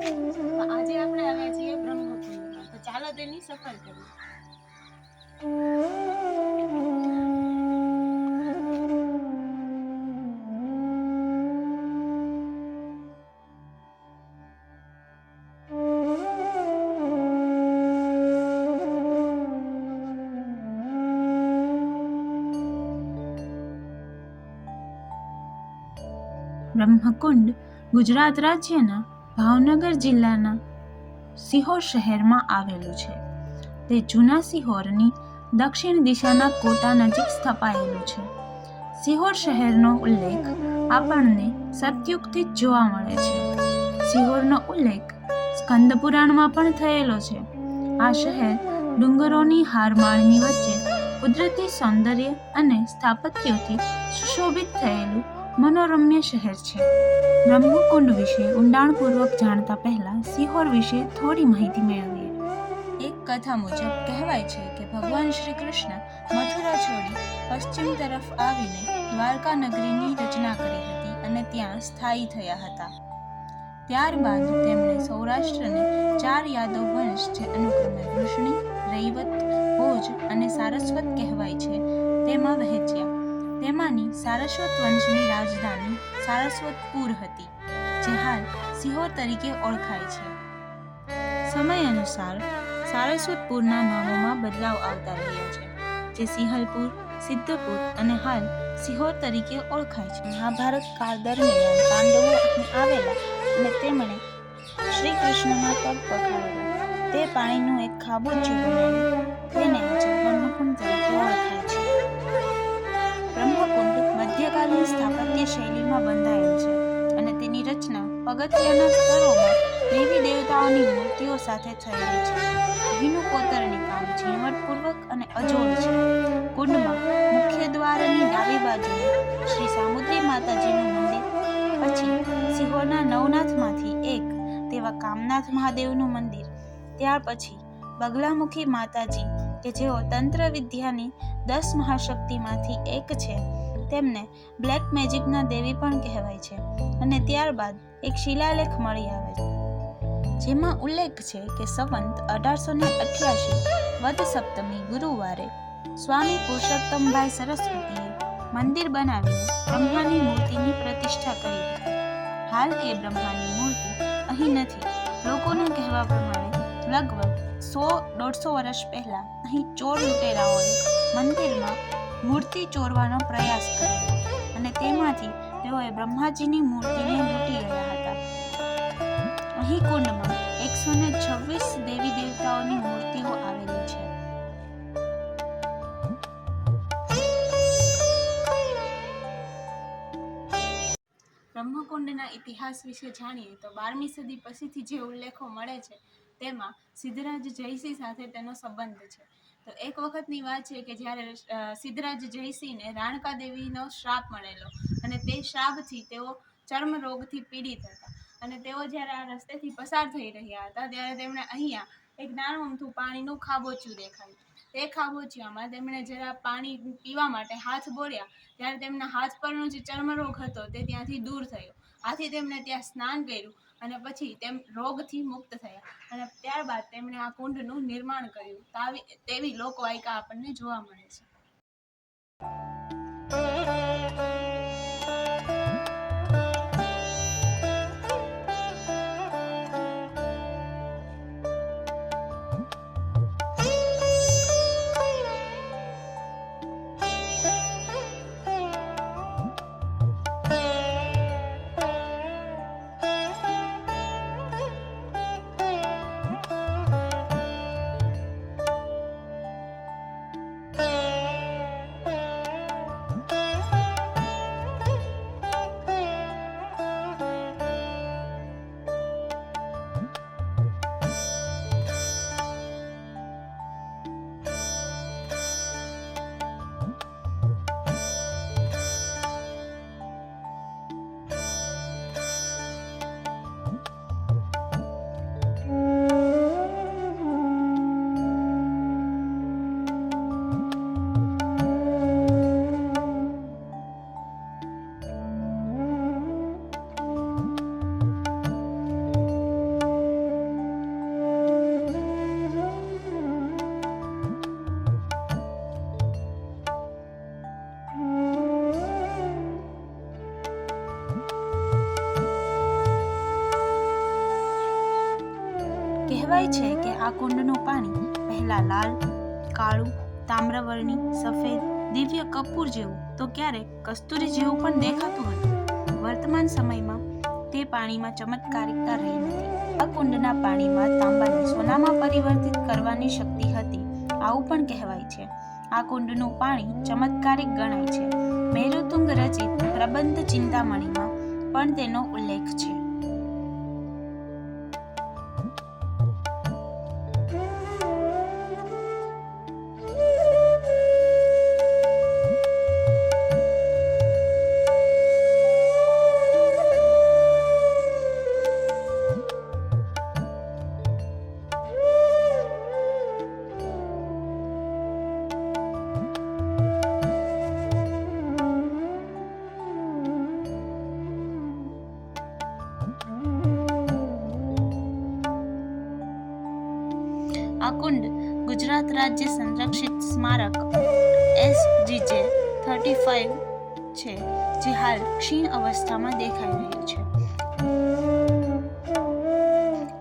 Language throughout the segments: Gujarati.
તો આજે આપણે આવ્યા છીએ બ્રહ્મકુંડમાં, તો ચાલો તેની સફર કરીએ. બ્રહ્મકુંડ ગુજરાત રાજ્યના ભાવનગર જિલ્લાના સિહોર શહેરમાં આવેલું છે. તે જૂના સિહોરની દક્ષિણ દિશાના કોટા નજીક સ્થપાયેલું છે. સિહોર શહેરનો ઉલ્લેખ આપણને સતયુગથી જ જોવા મળે છે. સિહોરનો ઉલ્લેખ સ્કંદ પુરાણમાં પણ થયેલો છે. આ શહેર ડુંગરોની હારમાળની વચ્ચે કુદરતી સૌંદર્ય અને સ્થાપત્યોથી સુશોભિત થયેલું મનોરમ્ય શહેર છે. બ્રહ્મકુંડ વિશે ઊંડાણપૂર્વક જાણતા પહેલા સિહોર વિશે થોડી માહિતી મેળવીએ. એક કથા મુજબ કહેવાય છે કે ભગવાન શ્રી કૃષ્ણ મથુરા છોડી પશ્ચિમ તરફ આવીને દ્વારકા નગરીની રચના કરી હતી અને ત્યાં સ્થાયી થયા હતા. ત્યારબાદ તેમણે સૌરાષ્ટ્રને 4 યાદવ વંશ જે અનુક્રમે વૃષ્ણિ, રૈવત, ભોજ અને સારસ્વત કહેવાય છે તેમાં વહેંચ્યા. તેમાંની સારસ્વત વંશની રાજધાની સારસ્વતપુર હતી, જે હાલ સિહોર તરીકે ઓળખાય છે. સમય અનુસાર સારસ્વતપુરના નામોમાં બદલાવ આવતા રહ્યા છે, જે સિંહલપુર, સિદ્ધપુર અને હાલ સિહોર તરીકે ઓળખાય છે. મહાભારત કાળ દરમિયાન પાંડવો અહીં આવેલા અને તેમણે શ્રી કૃષ્ણના પગ પખાડેલા. તે પાણીનું એક ખાબોચિયું બનાવ્યું. તેને આજે બ્રહ્મકુંડ તરીકે ઓળખાય છે. બ્રહ્મકુંડ મધ્યકાલીન સ્થાપત્ય શૈલીમાં બંધાયેલ છે અને તેની રચના પગથિયાના સ્તરોમાં દેવી દેવતાઓની મૂર્તિઓ સાથે થયેલી છે. અહીંનું કોતરણી કામ ઝીણવટપૂર્વક અને અજોડ છે. કુંડમાં મુખ્ય દ્વારની ડાબી બાજુએ શ્રી સામુદ્રી માતાજીનું મંદિર, પછી સિહોરના નવનાથમાંથી એક તેવા કામનાથ મહાદેવનું મંદિર, ત્યાર પછી બગલામુખી માતાજી કે જેઓ તંત્ર વિદ્યાની 10 મહાશક્તિમાંથી એક છે, તેમને બ્લેક મેજિકના દેવી પણ કહેવાય છે. અને ત્યારબાદ એક શિલાલેખ મળી આવે છે, જેમાં ઉલ્લેખ છે કે સંવંત 1888 વદ સપ્તમી ગુરુવારે સ્વામી પુરુષોત્તમભાઈ સરસ્વતીએ મંદિર બનાવીને બ્રહ્માની મૂર્તિની પ્રતિષ્ઠા કરી હતી. હાલ એ બ્રહ્માની મૂર્તિ અહીં નથી. લોકોના કહેવા પ્રમાણે લગભગ 100-150 વર્ષ પહેલા અહીં ચોર લૂંટેરાઓએ મંદિરમાં મૂર્તિ ચોરવાનો પ્રયાસ કર્યો અને તેમાંથી તેઓએ બ્રહ્માજીની મૂર્તિને લૂંટી ગયા હતા. અહીં કુંડમાં 126 દેવી દેવતાઓની મૂર્તિઓ આવેલી છે. બ્રહ્મકુંડના ઇતિહાસ વિશે જાણીએ તો 12મી સદી પછીથી જે ઉલ્લેખો મળે છે તેમાં સિદ્ધરાજ જયસિંહ સાથે તેનો સંબંધ છે. તો એક વખતની વાત છે કે જ્યારે સિદ્ધરાજ જયસિંહને રાણકા દેવીનો શ્રાપ મળેલો અને તે શ્રાપથી તેઓ ચર્મ રોગથી પીડિત હતા અને તેઓ જ્યારે આ રસ્તેથી પસાર થઈ રહ્યા હતા ત્યારે તેમણે અહીંયા એક નાનું અમથું પાણીનું ખાબોચિયું દેખાયું. તે ખાબોચિયામાં તેમણે જરા પાણી પીવા માટે હાથ બોળ્યા ત્યારે તેમના હાથ પરનો જે ચર્મરોગ હતો તે ત્યાંથી દૂર થયો. આથી તેમણે ત્યાં સ્નાન કર્યું અને પછી તેમ રોગથી મુક્ત થયા અને ત્યારબાદ તેમણે આ કુંડનું નિર્માણ કર્યું. તેવી લોકવાયકા આપણને જોવા મળે છે. કહેવાય છે કે આ કુંડનું પાણી પહેલા લાલ, કાળું, તામ્રવર્ણી, સફેદ, દિવ્ય કપૂર જેવું તો ક્યારેક કસ્તુરી જેવું પણ દેખાતું હતું. વર્તમાન સમયમાં તે પાણીમાં ચમત્કારિકતા રહી નથી. આ કુંડના પાણીમાં તાંબાને સોનામાં પરિવર્તિત કરવાની શક્તિ હતી. આવું પણ કહેવાય છે. આ કુંડનું પાણી ચમત્કારિક ગણાય છે. મેરુતુંગ રચિત પ્રબંધ ચિંતામણીમાં પણ તેનો ઉલ્લેખ છે. આ કુંડ ગુજરાત રાજ્ય સંરક્ષિત સ્મારક SGJ 35 છે, જે હાલ ક્ષીણ અવસ્થામાં દેખાઈ રહ્યું છે.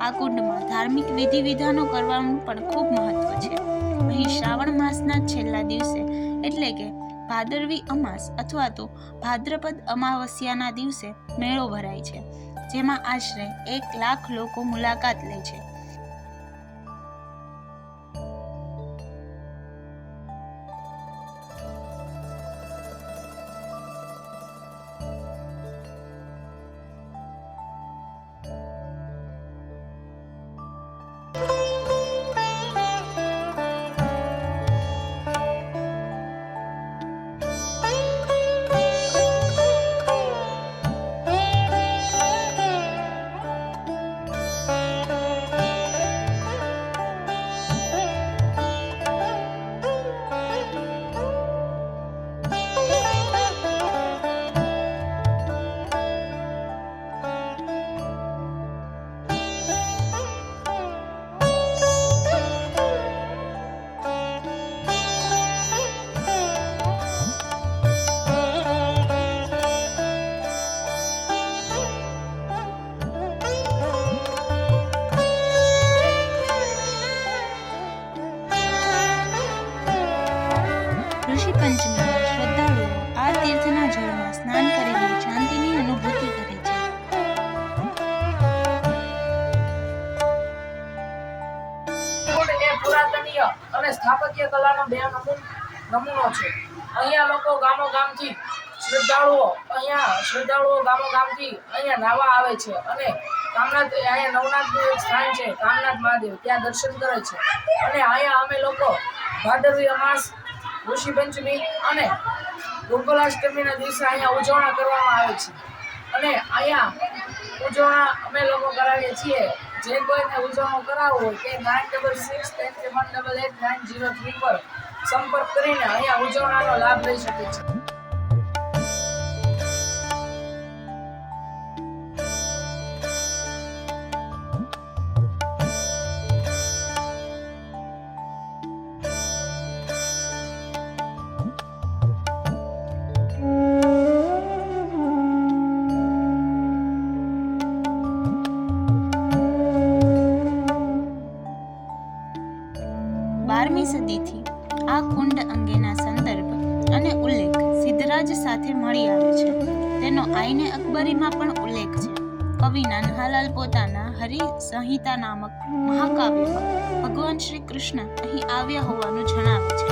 આ કુંડમાં ધાર્મિક વિધિ વિધાનો કરવાનું પણ ખૂબ મહત્વ છે. અહીં શ્રાવણ માસના છેલ્લા દિવસે એટલે કે ભાદરવી અમાસ અથવા તો ભાદ્રપદ અમાવસ્યાના દિવસે મેળો ભરાય છે, જેમાં આશરે 1 લાખ લોકો મુલાકાત લે છે. ઋષિ પંચમીમાં શ્રદ્ધાળુઓ આ તીર્થના જળમાં સ્નાન કરીને શાંતિની અનુભૂતિ કરે છે. કુંડ એ પુરાતનીય અને સ્થાપત્ય કલાનો નમૂનો છે. અહીંયા લોકો ગામોગામથી શ્રદ્ધાળુઓ અહીંયા નાવા આવે છે અને અહીંયા નવનાથનું એક સ્થાન છે, કામનાથ મહાદેવ, ત્યાં દર્શન કરે છે. અને અહીંયા અમે લોકો ભાદરવી અમાસ, ઋષિ પંચમી અને ગોકુલાષ્ટમીના દિવસે અહીંયા ઉજવણા કરવામાં આવે છે. અને અહીંયા ઉજવણા અમે લોકો કરાવીએ છીએ. જે કોઈને ઉજવણો કરાવવો હોય તે 9661888903 પર સંપર્ક કરીને અહીંયા ઉજવણાનો લાભ લઈ શકે છે. બારમી સદીથી આ કુંડ અંગેના સંદર્ભ અને ઉલ્લેખ સિદ્ધરાજ સાથે મળી આવે છે. તેનો આઈને અકબરીમાં પણ ઉલ્લેખ છે. કવિ નન્હાલાલ પોતાના હરિસંહિતા નામક મહાકાવ્યમાં ભગવાન શ્રી કૃષ્ણ અહીં આવ્યા હોવાનું જણાવે છે.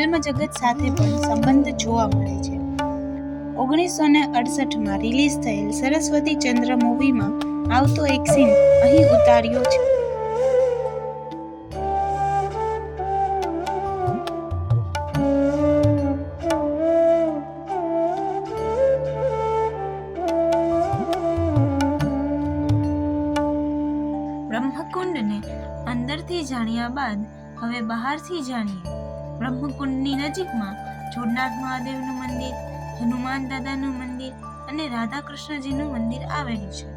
ફિલ્મ જગત સાથે પણ સંબંધ જોવા મળે છે. 1968માં રિલીઝ થયેલ સરસ્વતી ચંદ્ર મૂવીમાં આવતો એક સીન અહીં ઉતાર્યો છે. બ્રહ્મકુંડને અંદરથી જાણ્યા બાદ હવે બહારથી જાણીએ. બ્રહ્મકુંડની નજીકમાં જોડનાથ મહાદેવનું મંદિર, હનુમાન દાદાનું મંદિર અને રાધા કૃષ્ણજીનું મંદિર આવેલું છે.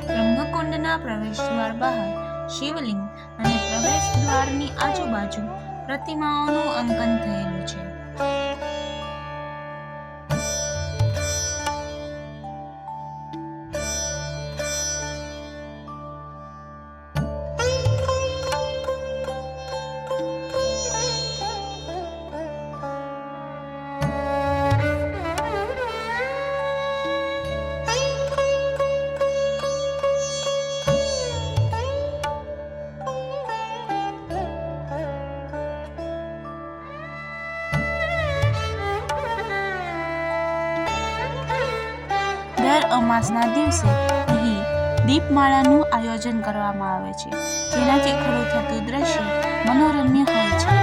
બ્રહ્મકુંડના પ્રવેશદ્વાર બહાર શિવલિંગ અને પ્રવેશ દ્વારની આજુબાજુ પ્રતિમાઓનું અંકન થયેલું છે. દર અમાસના દિવસે અહીં દીપમાળાનું આયોજન કરવામાં આવે છે, જેનાથી ખડું થતું દ્રશ્ય મનોરમ્ય હોય છે.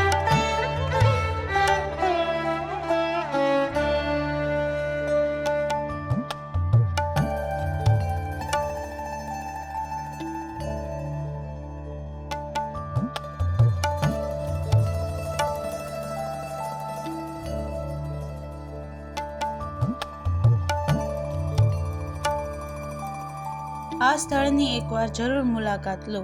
આ સ્થળની એકવાર જરૂર મુલાકાત લો.